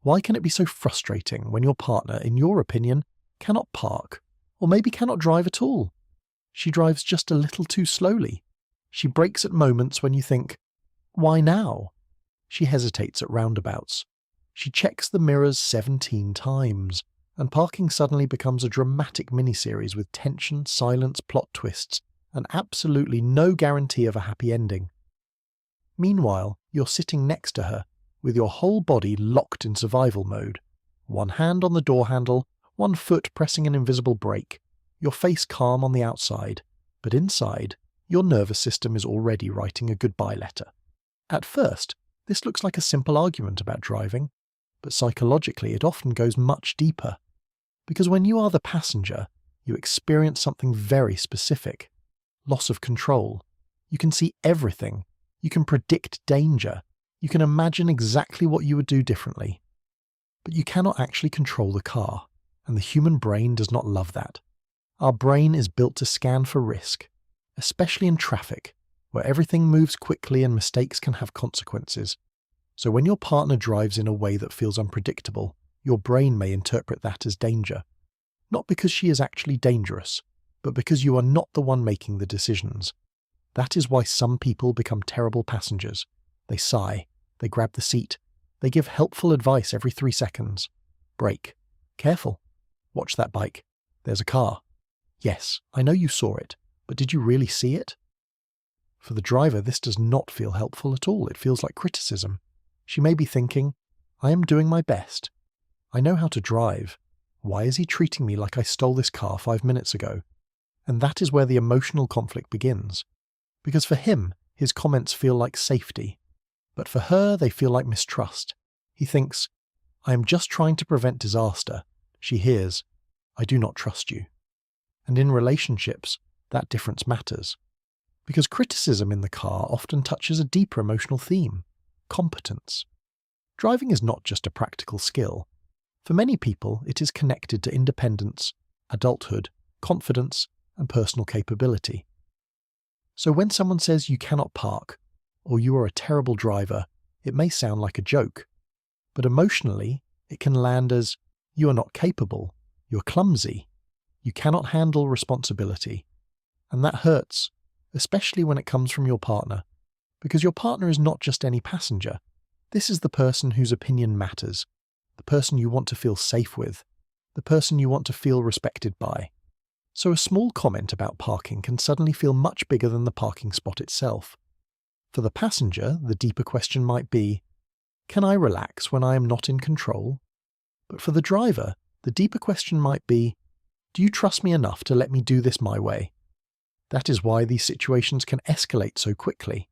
Why can it be so frustrating when your partner, in your opinion, cannot park, or maybe cannot drive at all? She drives just a little too slowly. She brakes at moments when you think, why now? She hesitates at roundabouts. She checks the mirrors 17 times, and parking suddenly becomes a dramatic miniseries with tension, silence, plot twists, and absolutely no guarantee of a happy ending. Meanwhile, you're sitting next to her, with your whole body locked in survival mode. One hand on the door handle, one foot pressing an invisible brake, your face calm on the outside, but inside, your nervous system is already writing a goodbye letter. At first, this looks like a simple argument about driving, but psychologically it often goes much deeper. Because when you are the passenger, you experience something very specific. Loss of control. You can see everything. You can predict danger. You can imagine exactly what you would do differently. But you cannot actually control the car, and the human brain does not love that. Our brain is built to scan for risk, especially in traffic, where everything moves quickly and mistakes can have consequences. So when your partner drives in a way that feels unpredictable, your brain may interpret that as danger. Not because she is actually dangerous, but because you are not the one making the decisions. That is why some people become terrible passengers. They sigh, they grab the seat, they give helpful advice every 3 seconds. Brake. Careful. Watch that bike. There's a car. Yes, I know you saw it, but did you really see it? For the driver, this does not feel helpful at all. It feels like criticism. She may be thinking, I am doing my best. I know how to drive. Why is he treating me like I stole this car 5 minutes ago? And that is where the emotional conflict begins. Because for him, his comments feel like safety. But for her, they feel like mistrust. He thinks, I am just trying to prevent disaster. She hears, I do not trust you. And in relationships, that difference matters. Because criticism in the car often touches a deeper emotional theme, competence. Driving is not just a practical skill. For many people, it is connected to independence, adulthood, confidence, and personal capability. So when someone says you cannot park, or you are a terrible driver, it may sound like a joke. But emotionally, it can land as, you are not capable, you're clumsy, you cannot handle responsibility. And that hurts, especially when it comes from your partner, because your partner is not just any passenger. This is the person whose opinion matters, the person you want to feel safe with, the person you want to feel respected by. So a small comment about parking can suddenly feel much bigger than the parking spot itself. For the passenger, the deeper question might be, can I relax when I am not in control? But for the driver, the deeper question might be, do you trust me enough to let me do this my way? That is why these situations can escalate so quickly.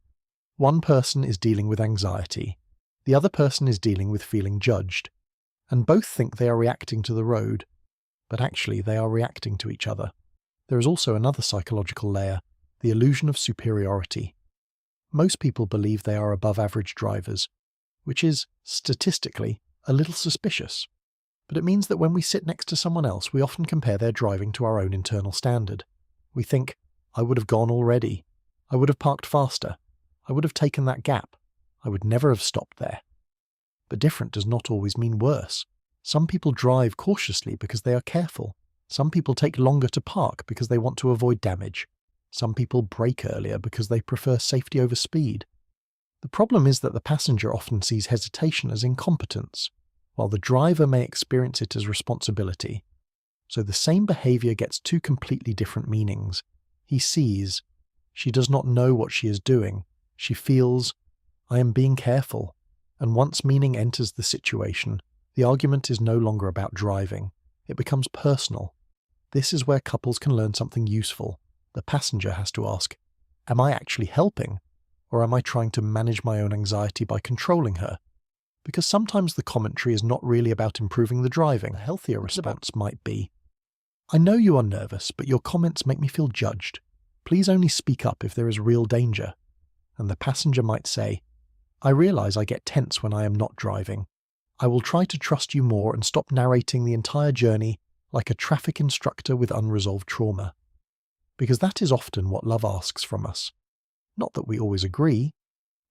One person is dealing with anxiety, the other person is dealing with feeling judged, and both think they are reacting to the road, but actually they are reacting to each other. There is also another psychological layer, the illusion of superiority. Most people believe they are above average drivers, which is, statistically, a little suspicious. But it means that when we sit next to someone else, we often compare their driving to our own internal standard. We think, I would have gone already. I would have parked faster. I would have taken that gap. I would never have stopped there. But different does not always mean worse. Some people drive cautiously because they are careful. Some people take longer to park because they want to avoid damage. Some people brake earlier because they prefer safety over speed. The problem is that the passenger often sees hesitation as incompetence, while the driver may experience it as responsibility. So the same behavior gets two completely different meanings. He sees, she does not know what she is doing. She feels, I am being careful. And once meaning enters the situation, the argument is no longer about driving. It becomes personal. This is where couples can learn something useful. The passenger has to ask, am I actually helping? Or am I trying to manage my own anxiety by controlling her? Because sometimes the commentary is not really about improving the driving. A healthier response might be, I know you are nervous, but your comments make me feel judged. Please only speak up if there is real danger. And the passenger might say, I realize I get tense when I am not driving. I will try to trust you more and stop narrating the entire journey like a traffic instructor with unresolved trauma. Because that is often what love asks from us. Not that we always agree,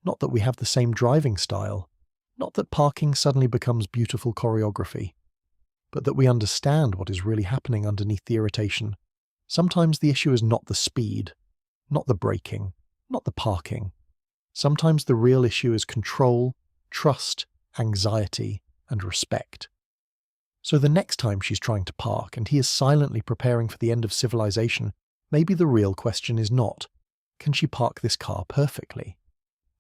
not that we have the same driving style, Not that parking suddenly becomes beautiful choreography, but that we understand what is really happening underneath the irritation. Sometimes the issue is not the speed, not the braking, not the parking. Sometimes the real issue is control, trust, anxiety, and respect. So the next time she's trying to park and he is silently preparing for the end of civilization, maybe the real question is not, can she park this car perfectly?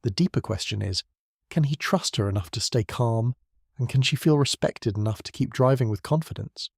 The deeper question is, can he trust her enough to stay calm, and can she feel respected enough to keep driving with confidence?